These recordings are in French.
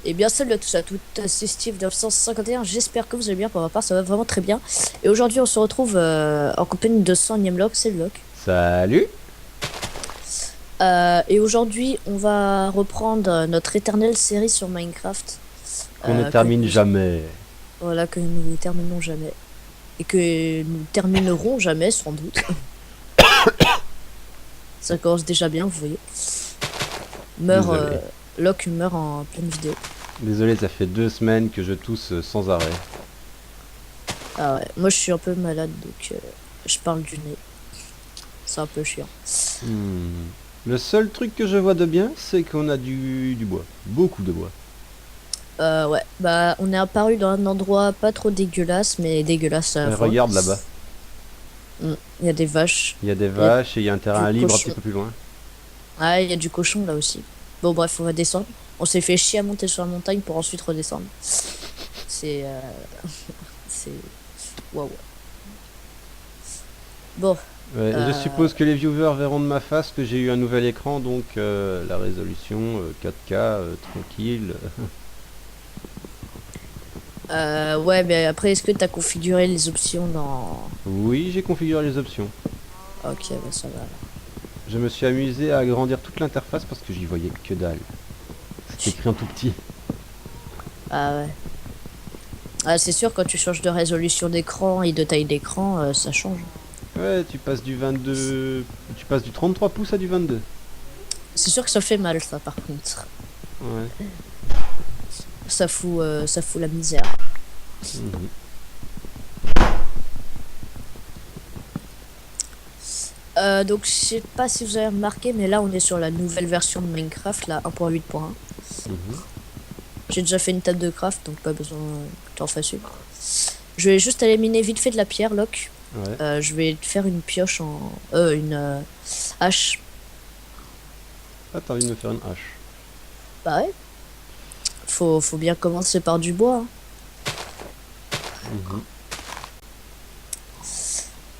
Et bien salut à tous et à toutes, c'est Steve 951, j'espère que vous allez bien, pour ma part ça va vraiment très bien. Et aujourd'hui on se retrouve en compagnie de Son Yemlock, c'est le Lock. Salut. Et aujourd'hui on va reprendre notre éternelle série sur Minecraft, Qu'on ne que termine nous, jamais. voilà, que nous terminons jamais. Et que nous terminerons jamais sans doute. Ça commence déjà bien, vous voyez. Meurt, Désolé. Locke meurt en pleine vidéo. Désolé, ça fait 2 semaines que je tousse sans arrêt. Ah ouais, moi je suis un peu malade donc je parle du nez. C'est un peu chiant. Hmm. Le seul truc que je vois de bien, c'est qu'on a du bois. Beaucoup de bois. Ouais, bah on est apparu dans un endroit pas trop dégueulasse, mais dégueulasse à la fois. Regarde là-bas. Il y a des vaches, Il y a des il y a vaches et il y a un du terrain libre un petit cochon. peu plus loin. Ah, il y a du cochon là aussi. Bon, bref, on va descendre. On s'est fait chier à monter sur la montagne pour ensuite redescendre. C'est. C'est. Waouh. Bon, Ouais, je euh, suppose que les viewers verront de ma face que j'ai eu un nouvel écran, donc la résolution 4K tranquille. ouais, mais après, est-ce que t'as configuré les options dans. Oui, j'ai configuré les options. Ok, bah ça va. Je me suis amusé à agrandir toute l'interface parce que j'y voyais que dalle. C'était écrit en tout petit. Ah ouais. Ah, c'est sûr, quand tu changes de résolution d'écran et de taille d'écran, ça change. Ouais, tu passes du 22... Tu passes du 33 pouces à du 22. C'est sûr que ça fait mal, ça, par contre. Ouais. Ça fout la misère. Mhm. Donc, je sais pas si vous avez remarqué, mais là, on est sur la nouvelle version de Minecraft, la 1.8.1. Mhm. J'ai déjà fait une table de craft, donc pas besoin que t'en fasses une. Je vais juste aller miner vite fait de la pierre, Locke. Ouais. Je vais te faire une pioche en... une hache. Ah, t'as envie de me faire une hache. Bah ouais, faut bien commencer par du bois, hein. Mhm.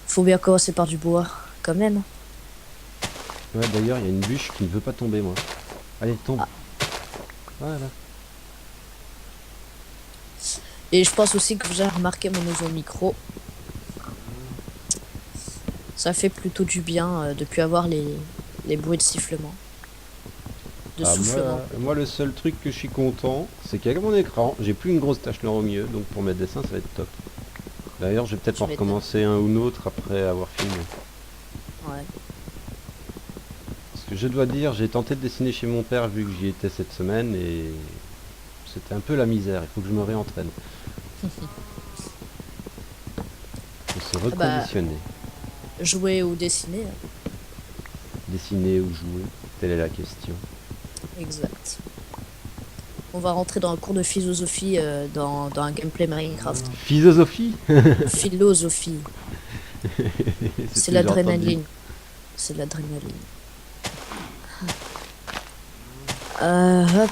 Faut bien commencer par du bois, quand même. Ouais, d'ailleurs, il y a une bûche qui ne veut pas tomber, moi. Allez, tombe. Ah. Voilà. Et je pense aussi que vous avez remarqué mon nouveau micro. Ça fait plutôt du bien de plus avoir les bruits de sifflement. De Ah, soufflement moi, plutôt. le seul truc que je suis content, c'est qu'avec mon écran, j'ai plus une grosse tache noire au milieu, donc pour mes dessins, ça va être top. D'ailleurs, je vais peut-être Tu en m'étonnes. recommencer un ou l'autre après avoir fini. Ouais. Parce que je dois dire, j'ai tenté de dessiner chez mon père vu que j'y étais cette semaine et c'était un peu la misère. Il faut que je me réentraîne. Faut se Ah bah, reconditionner. jouer ou dessiner, hein. Dessiner ou jouer, telle est la question. Exact. On va rentrer dans un cours de philosophie dans un gameplay Minecraft. Philosophie. Philosophie. C'est ce C'est que j'ai entendu. l'adrénaline. C'est l'adrénaline. Hop.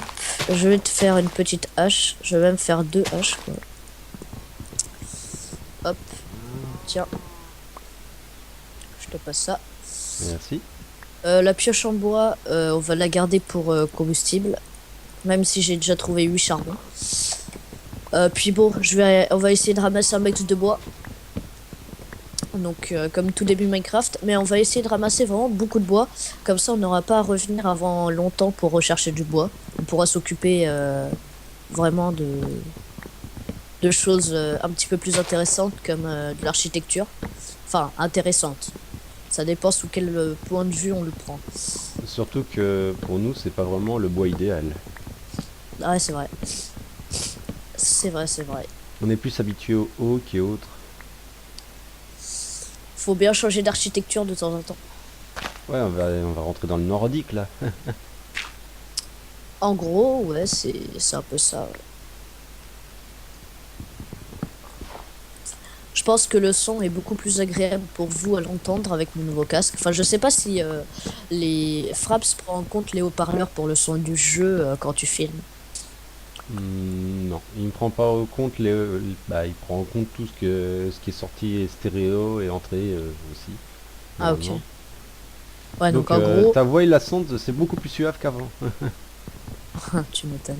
Je vais te faire une petite hache. Je vais même faire deux haches, quoi. Hop. Tiens, je te passe ça. Merci. La pioche en bois, on va la garder pour combustible. Même si j'ai déjà trouvé 8 charbons. Puis bon, on va essayer de ramasser un max de bois. Donc comme tout début Minecraft. Mais on va essayer de ramasser vraiment beaucoup de bois. Comme ça on n'aura pas à revenir avant longtemps pour rechercher du bois. On pourra s'occuper vraiment de choses un petit peu plus intéressantes comme de l'architecture. Enfin, intéressante. Ça dépend sous quel point de vue on le prend. Surtout que pour nous, c'est pas vraiment le bois idéal. Ah ouais, c'est vrai. C'est vrai, c'est vrai. On est plus habitué au oak et autres. Faut bien changer d'architecture de temps en temps. Ouais, on va rentrer dans le nordique là. En gros, ouais, c'est un peu ça, ouais. Je pense que le son est beaucoup plus agréable pour vous à l'entendre avec mon nouveau casque. Enfin, je sais pas si les Fraps prend en compte les haut-parleurs pour le son du jeu quand tu filmes. Non, il ne prend pas en compte bah, il prend en compte tout ce qui est sorti stéréo et entrée aussi, Ah, ok. normalement. Ouais, donc Donc en gros, ta voix et la sonde, c'est beaucoup plus suave qu'avant. tu m'étonnes.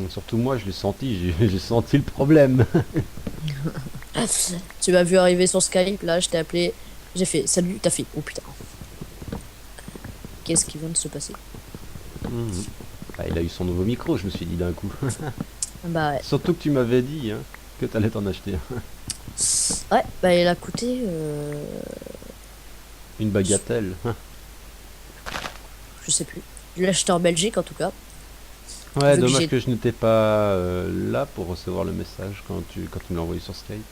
Surtout moi, je l'ai senti, j'ai senti le problème. Tu m'as vu arriver sur Skype, là, je t'ai appelé. J'ai fait salut, t'as fait oh putain. Qu'est-ce qui vient de se passer? Mhm. Ah, il a eu son nouveau micro, je me suis dit d'un coup. Bah ouais. Surtout que tu m'avais dit hein, que t'allais t'en acheter un. Ouais, bah il a coûté. Une bagatelle. Je sais plus. Je l'ai acheté en Belgique en tout cas. Ouais, Vu que dommage j'ai. que je n'étais pas là pour recevoir le message quand tu me l'as envoyé sur Skype.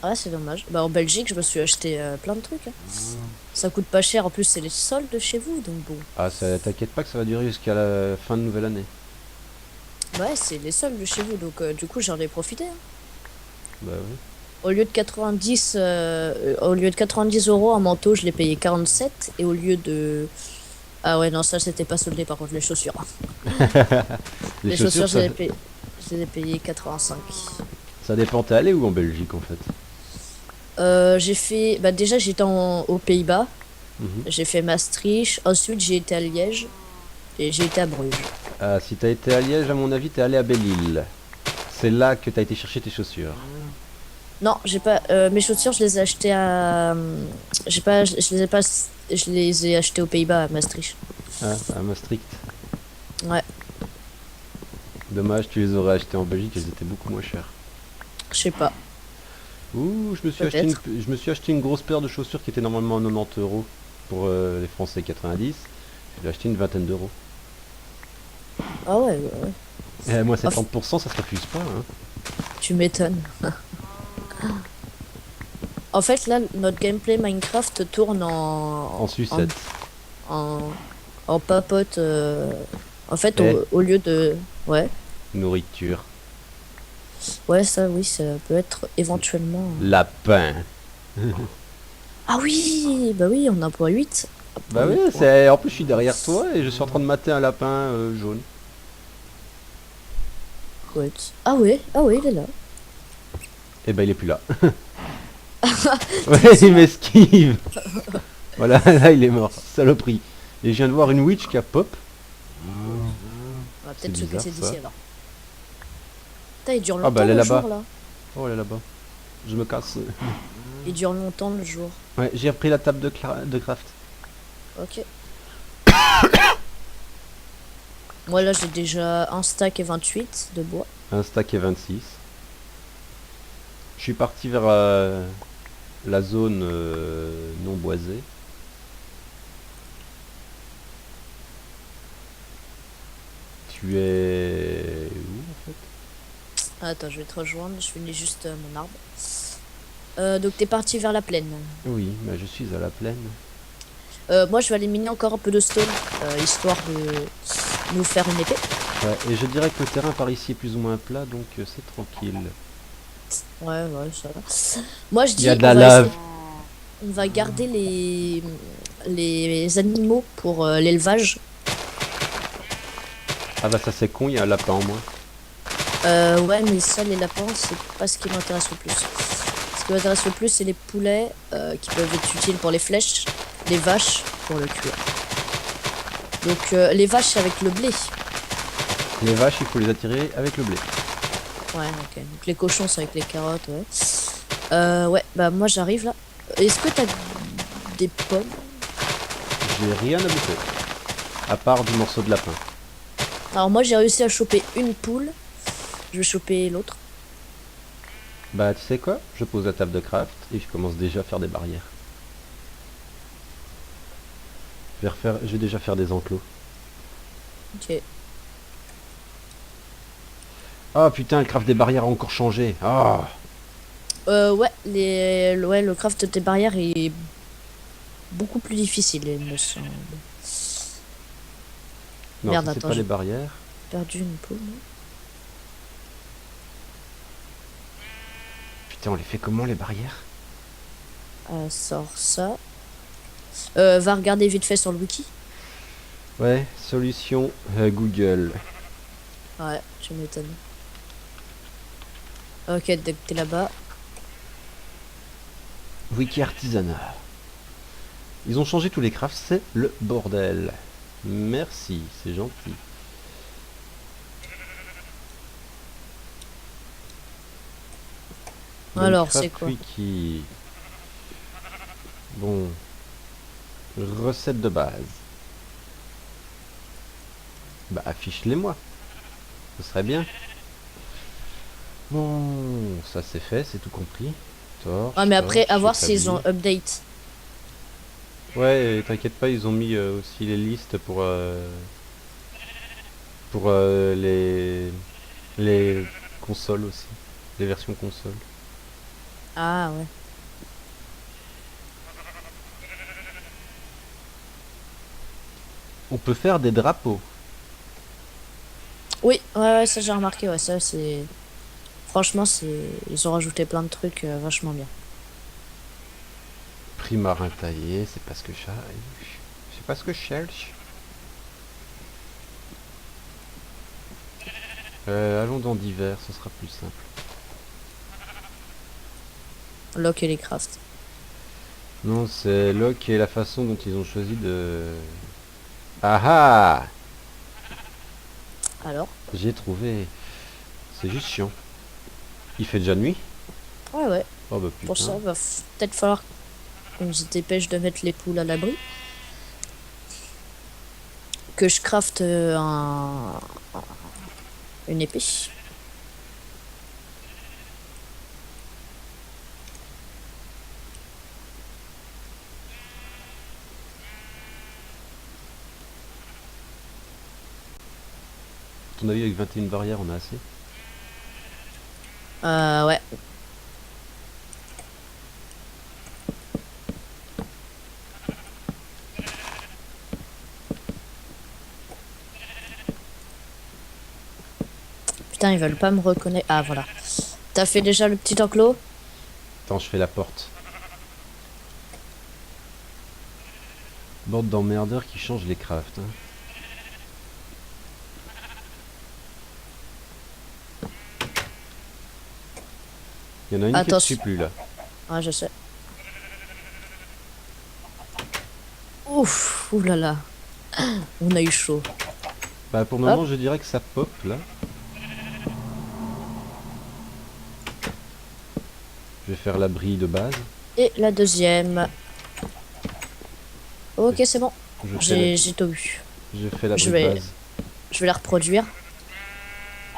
Ah, c'est dommage. Bah en Belgique, je me suis acheté plein de trucs, hein. Ça coûte pas cher. En plus, c'est les soldes chez vous, donc bon. Ah, ça, t'inquiète pas que ça va durer jusqu'à la fin de nouvelle année. Ouais, c'est les soldes chez vous, donc du coup, j'en ai profité, hein. Bah oui. Au lieu de 90 euros un manteau, je l'ai payé 47. Et au lieu de. Ah ouais, non, ça c'était pas soldé par contre, les chaussures. Les Les chaussures, chaussures, je les ai payées 85. ça dépend, t'es allé où en Belgique en fait? J'ai fait. Bah déjà, aux Pays-Bas. Mhm. J'ai fait Maastricht. Ensuite, j'ai été à Liège. Et j'ai été à Bruges. Ah, si t'as été à Liège, à mon avis, t'es allé à Belle-Île. C'est là que t'as été chercher tes chaussures. Non, j'ai pas. Mes chaussures, je les ai achetées à. J'ai pas. Je les ai pas. Je les ai achetées aux Pays-Bas, à Maastricht. Ah, à Maastricht. Ouais, Dommage, tu les aurais achetées en Belgique, elles étaient beaucoup moins chères. je sais pas. Ouh, Peut-être. je me suis acheté une grosse paire de chaussures qui était normalement à 90 euros pour les Français 90. Je l'ai acheté une vingtaine d'euros. Ah ouais, ouais, ouais. Et moi, Ah, f- 70%, ça se refuse pas. Hein. tu m'étonnes. En fait, là, notre gameplay Minecraft tourne En en, sucette. en, en papote. En fait, Et au lieu de. Ouais. nourriture. Ouais, ça, oui, ça peut être éventuellement. Lapin. Ah oui, bah oui, on a point 8. Point Bah oui, 8 points. c'est en plus je suis derrière toi et je suis en train de mater un lapin jaune. Ouais. Ah ouais, il est là. Et ben il est plus là. Ouais, il m'esquive. Voilà, là il est mort. Saloperie. Et je viens de voir une witch qui a pop. On va C'est peut-être se bizarre casser ça. d'ici alors. Putain, il dure Ah bah longtemps elle est le là-bas. jour là. Oh elle est là-bas. Je me casse. Il dure longtemps le jour. Ouais, j'ai repris la table de craft. Ok. Moi là j'ai déjà un stack et 28 de bois. Un stack et 26. Je suis parti vers la zone non boisée. Tu es où en fait? Attends, je vais te rejoindre, je finis juste mon arbre. Donc t'es parti vers la plaine. Oui, bah, je suis à la plaine. Moi je vais aller miner encore un peu de stone, histoire de nous faire une épée. Ouais, et je dirais que le terrain par ici est plus ou moins plat, donc c'est tranquille. Ouais, ouais, ça va. Moi je Il y a dis de la lave. on va garder les animaux pour l'élevage. Ah bah ça c'est con, il y a un lapin en moins. Ouais, mais ça, les lapins, c'est pas ce qui m'intéresse le plus. Ce qui m'intéresse le plus, c'est les poulets qui peuvent être utiles pour les flèches, les vaches pour le cuir. Donc, les vaches, c'est avec le blé. Les vaches, il faut les attirer avec le blé. Ouais, ok. Donc, les cochons, c'est avec les carottes, ouais. Ouais, bah, moi, j'arrive là. Est-ce que t'as des pommes? J'ai rien à bouffer. À part du morceau de lapin. Alors, moi, j'ai réussi à choper une poule. Je vais choper l'autre. Bah tu sais quoi? Je pose la table de craft et je commence déjà à faire des barrières. Je vais déjà faire des enclos. Ok. Ah putain, le craft des barrières a encore changé. Ah, Ouais, ouais, le craft des barrières est beaucoup plus difficile, il me semble. non, Merde, ça c'est attends, pas j'ai les barrières. perdu une poule. Putain, on les fait comment les barrières? Sort ça. Va regarder vite fait sur le wiki. Ouais, solution Google. Ouais, je m'étonne. Ok, dès que t'es là-bas. Wiki artisanat. Ils ont changé tous les crafts, c'est le bordel. Merci, c'est gentil. Alors, c'est Minecraft quoi? Wiki. Bon. Recette de base. Bah affiche-les moi. Ce serait bien. Bon, ça c'est fait, c'est tout compris. Ah, Torche, mais après, à torche, voir s'ils ont établi. update. Ouais, et t'inquiète pas, ils ont mis aussi les listes pour les consoles aussi. Les versions consoles. Ah, ouais. On peut faire des drapeaux. Oui, ouais, ça j'ai remarqué, ouais, ça c'est... Franchement, c'est... Ils ont rajouté plein de trucs vachement bien. Prix marin taillé, c'est pas ce que je cherche. C'est pas ce que je cherche. Allons dans divers, ce sera plus simple. Lock et les crafts. Non, c'est Locke et la façon dont ils ont choisi de... Ah ah! Alors? J'ai trouvé. C'est juste chiant. Il fait déjà nuit? Ouais, ouais. Oh bah Pour putain. ça, va peut-être falloir qu'on se dépêche de mettre les poules à l'abri. Que je crafte une épée. À ton avis, avec 21 barrières, on a assez? Ouais. Putain, ils veulent pas me reconnaître. Ah, voilà. T'as fait déjà le petit enclos? Attends, je fais la porte. Bande d'emmerdeurs qui change les crafts. Hein. Il y en a une qui ne suit Attention. plus là. Ouais, je sais. Ouf, oulala. On a eu chaud. Bah pour le Hop. moment, je dirais que ça pop là. Je vais faire l'abri de base. Et la deuxième. Ok, c'est bon. Je fais la- J'ai tout eu. je fais l'abri Je de vais, base. je vais la reproduire.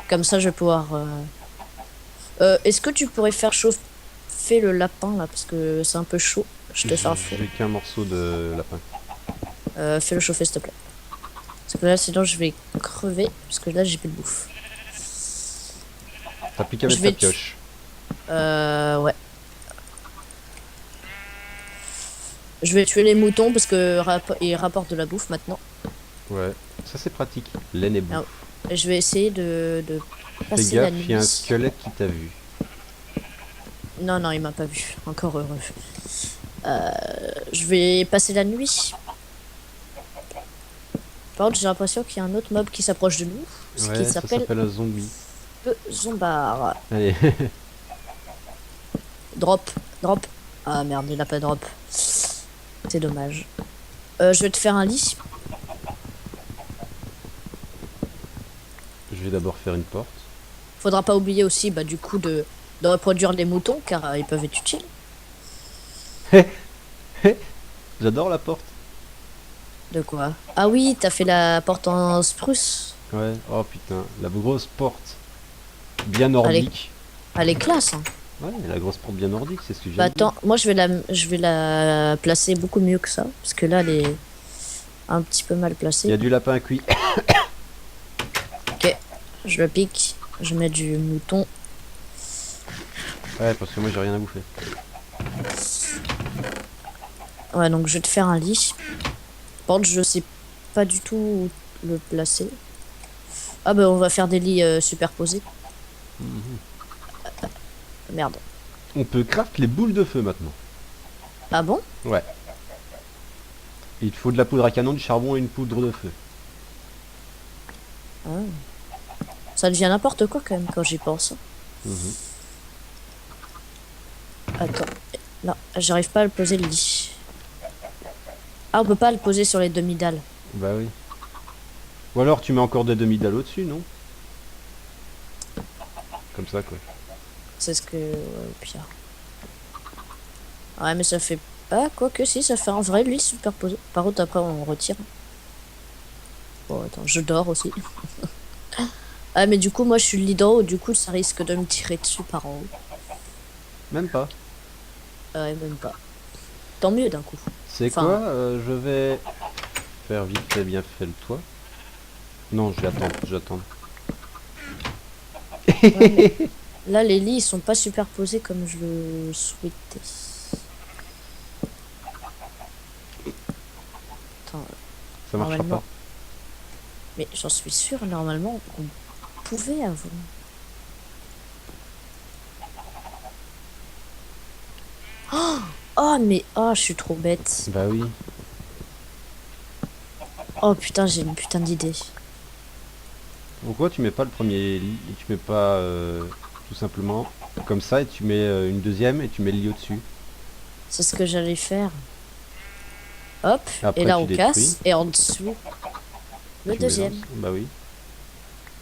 Comme ça, je vais pouvoir... est-ce que tu pourrais faire chauffer le lapin, là? Parce que c'est un peu chaud. Je te fais un four. J'ai qu'un morceau de lapin. Fais-le chauffer, s'il te plaît. Parce que là, sinon, je vais crever. Parce que là, j'ai plus de bouffe. T'as plus qu'à Je mettre ta vais... pioche. Ouais. Je vais tuer les moutons parce que ils rapportent de la bouffe maintenant. Ouais, ça c'est pratique. Laine et bouffe. Alors, je vais essayer de Fais passer la gaffe, il y a un nuit. squelette qui t'a vu. Non, non, il m'a pas vu. Encore heureux. Je vais passer la nuit. Par contre, j'ai l'impression qu'il y a un autre mob qui s'approche de nous. Ce qui Ouais, ça s'appelle s'appelle un zombie. le zombard. Allez, Drop, drop. Ah merde, il a pas drop. C'est dommage. Je vais te faire un lit. je vais d'abord faire une porte. Faudra pas oublier aussi, bah, du coup, de reproduire les moutons car ils peuvent être utiles. J'adore la porte. De quoi? Ah oui, t'as fait la porte en spruce. Ouais, oh putain, la grosse porte bien Elle est, nordique. elle est classe, hein. Ouais, la grosse porte bien nordique, c'est ce que Bah j'aime dire. attends, moi je vais la placer beaucoup mieux que ça. Parce que là, elle est un petit peu mal Il y placée. a du lapin cuit. Ok, je le pique. Je mets du mouton. Ouais, parce que moi j'ai rien à bouffer. Ouais, donc je vais te faire un lit. Par contre, je sais pas du tout où le placer. Ah bah on va faire des lits superposés. Merde. On peut craft les boules de feu maintenant. Ah bon? Ouais. Il te faut de la poudre à canon, du charbon et une poudre de feu. Ah. Ça devient n'importe quoi quand même quand j'y pense. Mhm. Attends. Non, j'arrive pas à le poser le lit. Ah, on peut pas le poser sur les demi-dalles. Bah oui. Ou alors tu mets encore des demi-dalles au-dessus, non? Comme ça quoi. C'est ce que... Ouais, au pire. Ouais, mais ça fait... Ah, quoi que si, ça fait un vrai lit superposé. Par contre, après, on retire. Bon, attends, je dors aussi. Ah, mais du coup, moi, je suis le lit d'en haut. Du coup, ça risque de me tirer dessus par en haut. Même pas. Ouais, même pas. Tant mieux, d'un coup. C'est Enfin, quoi je vais faire vite fait bien fait le toit. Non, je vais attendre, j'attends. ouais, mais là, les lits, ils sont pas superposés comme je le souhaitais. Attends, Ça marchera normalement... pas. Mais j'en suis sûre, normalement, on pouvait avoir... Oh, mais... Oh, je suis trop bête. Bah oui. Oh, putain, j'ai une putain d'idée. Pourquoi tu mets pas le premier lit et tu mets pas tout simplement comme ça et tu mets une deuxième et tu mets le lit au-dessus. C'est ce que j'allais faire. Hop, et Après là, tu on détruis, casse. Et en dessous, le tu deuxième. mélanges. Bah oui.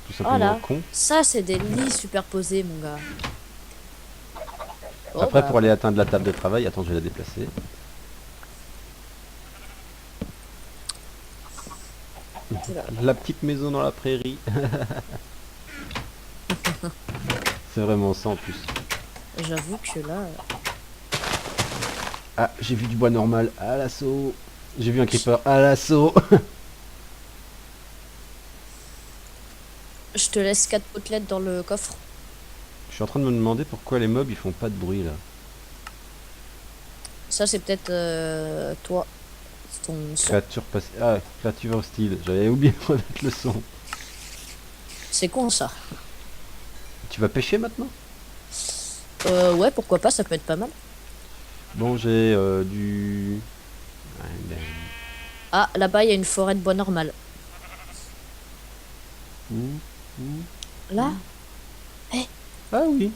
Tout simplement Voilà. con. Ça, c'est des lits superposés, mon gars. Bon, Après bah, pour aller atteindre la table de travail, attends je vais la déplacer. oula. La petite maison dans la prairie. C'est vraiment ça en plus. J'avoue que là... Ah, j'ai vu du bois normal à l'assaut. J'ai vu un creeper à l'assaut. Je te laisse 4 côtelettes dans le coffre. Je suis en train de me demander pourquoi les mobs ils font pas de bruit là. Ça, c'est peut-être toi. C'est ton son. Créature passée. Ah, créature hostile. J'avais oublié de remettre le son. C'est con, ça. Tu vas pêcher maintenant? Ouais, pourquoi pas, ça peut être pas mal. Bon, j'ai du... Ouais, ben, Ah, là-bas, il y a une forêt de bois normal. où Là, Ah oui,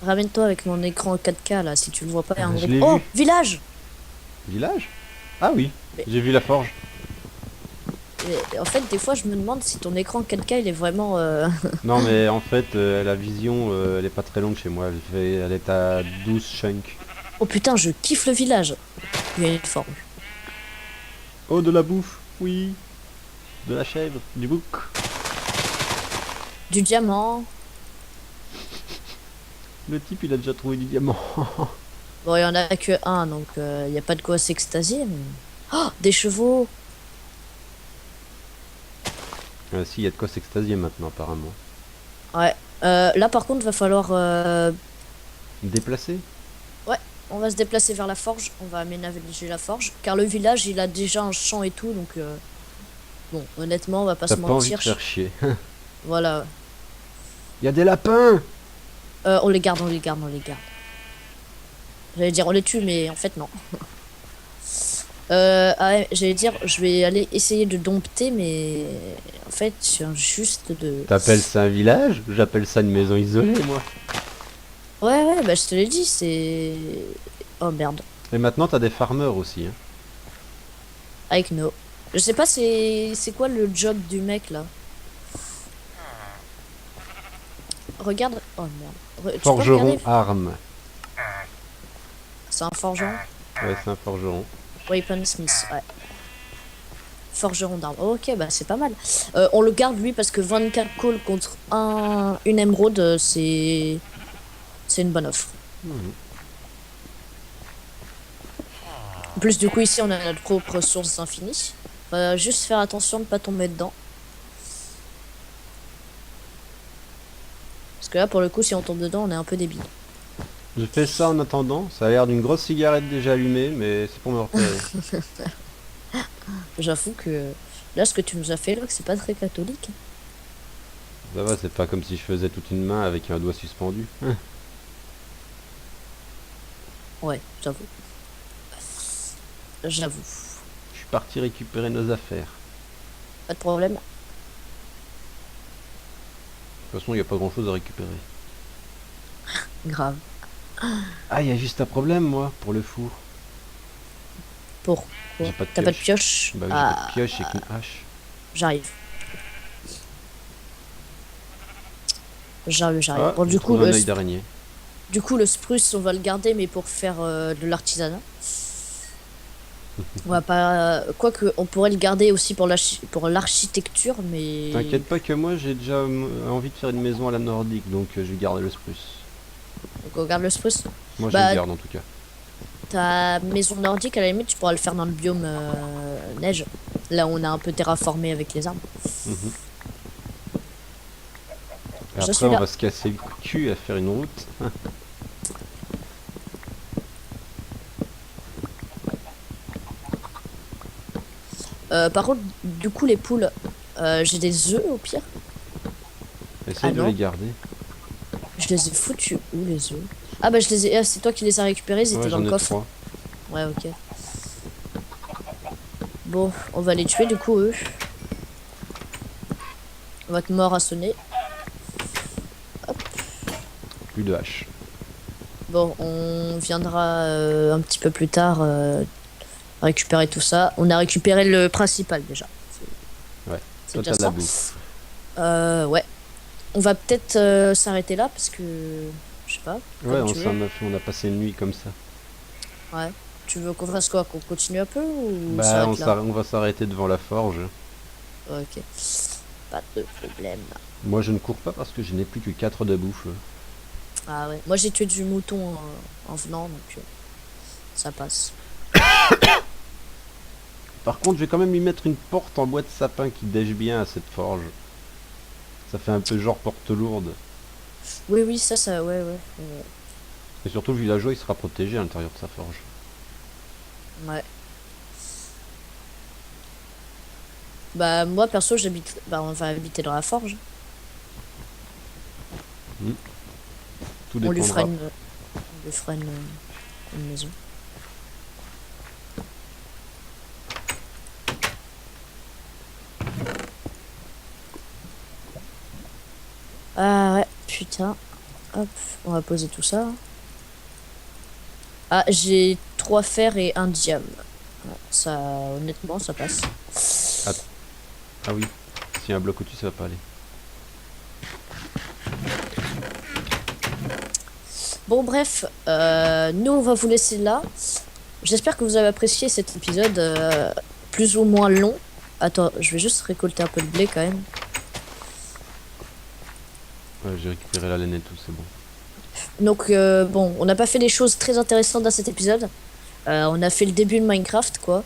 ramène-toi avec mon écran 4K, là, si tu le vois pas. Il y a un je gros... l'ai Oh, vu. village! Village? Ah oui, Mais- j'ai vu la forge. Et en fait, des fois, je me demande si ton écran 4K, il est vraiment... Non mais en fait, la vision, elle est pas très longue chez moi. Elle est à 12 chunks. Oh putain, je kiffe le village. Il y a une forme. Oh, de la bouffe, oui. De la chèvre, du bouc. Du diamant. Le type, il a déjà trouvé du diamant. Bon, il y en a que un, donc il n'y a pas de quoi s'extasier. Mais... Oh, des chevaux. Si, il y a de quoi s'extasier maintenant apparemment. Ouais. Là, par contre, va falloir... Déplacé? Ouais, on va se déplacer vers la forge. On va aménager la forge. Car le village, il a déjà un champ et tout, donc... Bon, honnêtement, on va pas T'as se pas envie de mentir. faire chier. Voilà. Il y a des lapins! On les garde, on les garde, on les garde. J'allais dire on les tue, mais en fait non. Ah ouais, j'allais dire je vais aller essayer de dompter, mais en fait je viens juste de... T'appelles ça un village? J'appelle ça une maison isolée, moi. Ouais, ouais, bah je te l'ai dit, c'est... Oh merde. Et maintenant, t'as des farmers aussi. Hein. Avec no. Je sais pas c'est quoi le job du mec là. Regarde... Oh merde. Tu peux Forgeron regarder? arme. C'est un forgeron. Ouais, c'est un forgeron. Weaponsmith, ouais. Forgeron d'armes. Ok, bah c'est pas mal. On le garde lui parce que 24 calls contre une émeraude, c'est une bonne offre. Mhm. En plus, du coup, ici, on a notre propre source infinie. Juste faire attention de ne pas tomber dedans. Parce que là, pour le coup, si on tombe dedans, on est un peu débile. Je fais ça en attendant. Ça a l'air d'une grosse cigarette déjà allumée, mais c'est pour me repérer. J'avoue que là, ce que tu nous as fait, là, c'est pas très catholique. Ça va, c'est pas comme si je faisais toute une main avec un doigt suspendu. Ouais, j'avoue. J'avoue. Je suis parti récupérer nos affaires. Pas de problème. De toute façon, il n'y a pas grand chose à récupérer. Grave. Ah, il y a juste un problème, moi, pour le four. Pourquoi? J'ai pas de T'as pas de pioche. pioche? Bah oui, j'ai Ah, pas de pioche et qu'une hache. j'arrive. J'arrive, j'arrive. Ah, Bon, j'ai du coup, trouvé un œil d'araignée. Du coup, le spruce, on va le garder, mais pour faire de l'artisanat. On va pas. Quoique, on pourrait le garder aussi pour l'architecture, mais. T'inquiète pas que moi j'ai déjà envie de faire une maison à la nordique, donc je vais garder le spruce. Donc, on garde le spruce. Moi je le Bah, garde en tout cas. ta maison nordique, à la limite, tu pourras le faire dans le biome neige. Là, on a un peu terraformé avec les arbres. Mhm. Et Je après suis on là. va se casser le cul à faire une route. Par contre, du coup, les poules, j'ai des œufs au pire. Essaye Ah de les non, garder. je les ai foutus où les œufs? Ah bah je les ai. Ah, c'est toi qui les as récupérés, ils étaient Ouais, dans j'en le ai coffre. 3. Ouais, ok. Bon, on va les tuer du coup, eux. Votre mort a sonné. Plus de hache. Bon, on viendra un petit peu plus tard récupérer tout ça. On a récupéré le principal déjà. Ouais. C'est Toi déjà t'as de la ça. bouffe. Ouais. On va peut-être s'arrêter là parce que. Je sais pas, Ouais, comme on tu veux. s'en a fait, on a passé une nuit comme ça. Ouais. Tu veux qu'on fasse quoi? Qu'on continue un peu ou on Bah s'arrête là? on va s'arrêter devant la forge. Ok. Pas de problème. Moi je ne cours pas parce que je n'ai plus que 4 de bouffe. Ah ouais. Moi j'ai tué du mouton en venant donc ça passe. Par contre, je vais quand même lui mettre une porte en bois de sapin qui dèche bien à cette forge. Ça fait un peu genre porte lourde. Oui, oui, ça, ouais, ouais. Et surtout, le villageois, il sera protégé à l'intérieur de sa forge. Ouais. Bah moi perso j'habite. Bah on va habiter dans la forge. Hmm. Tout On lui fera dépendra. une maison. Ah ouais, putain. Hop, on va poser tout ça. Ah, j'ai 3 fers et un diam. Ouais, ça, honnêtement, ça passe. Ah, ah oui, s'il y a un bloc au-dessus, ça va pas aller. Bon, bref, nous, on va vous laisser là. J'espère que vous avez apprécié cet épisode plus ou moins long. Attends, je vais juste récolter un peu de blé quand même. Ouais, j'ai récupéré la laine et tout, c'est bon. Donc, bon, on n'a pas fait des choses très intéressantes dans cet épisode. On a fait le début de Minecraft, quoi.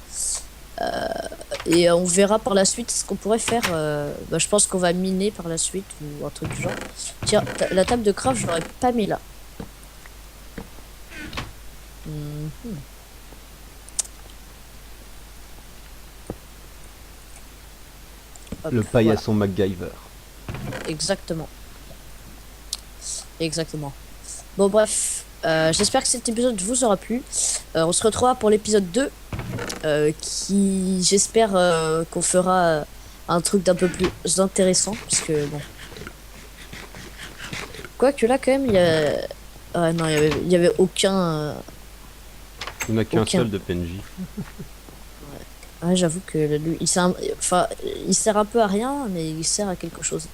Et on verra par la suite ce qu'on pourrait faire. Bah, je pense qu'on va miner par la suite ou un truc du genre. Tiens, la table de craft, je l'aurais pas mis là. Mhm. Hop, Le voilà. paillasson MacGyver. Exactement. Exactement. Bon, bref. J'espère que cet épisode vous aura plu. On se retrouvera pour l'épisode 2. Qui, j'espère qu'on fera un truc d'un peu plus intéressant. Parce que, bon. Quoique là, quand même, il y a. Ah non, il y avait aucun. Il n'y en a qu'un Aucun. seul de PNJ. Ouais, j'avoue que lui, enfin, il sert un peu à rien, mais il sert à quelque chose.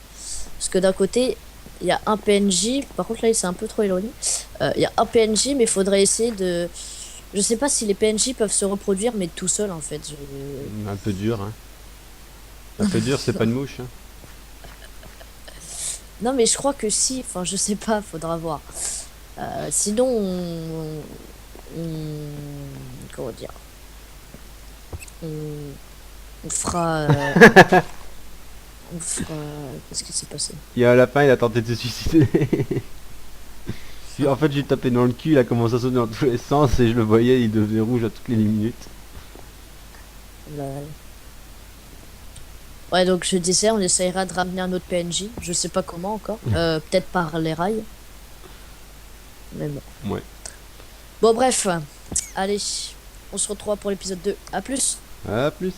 Parce que d'un côté, il y a un PNJ, par contre là il s'est un peu trop éloigné. Il y a un PNJ, mais il faudrait essayer de. Je sais pas si les PNJ peuvent se reproduire, mais tout seul en fait. Un peu dur, hein. Un peu dur, c'est pas une mouche, hein. Non, mais je crois que si, enfin, je sais pas, faudra voir. Sinon, comment dire, on, on fera. On fera. Qu'est-ce qui s'est passé? Il y a un lapin, il a tenté de se suicider. Puis, en fait, j'ai tapé dans le cul, il a commencé à sauter dans tous les sens et je le voyais, il devenait rouge à toutes les 10 minutes. Là. Ouais, donc je disais, on essayera de ramener un autre PNJ. Je sais pas comment encore. Peut-être par les rails. Mais bon. Ouais. Bon, bref. Allez, on se retrouve pour l'épisode 2. À plus! À plus.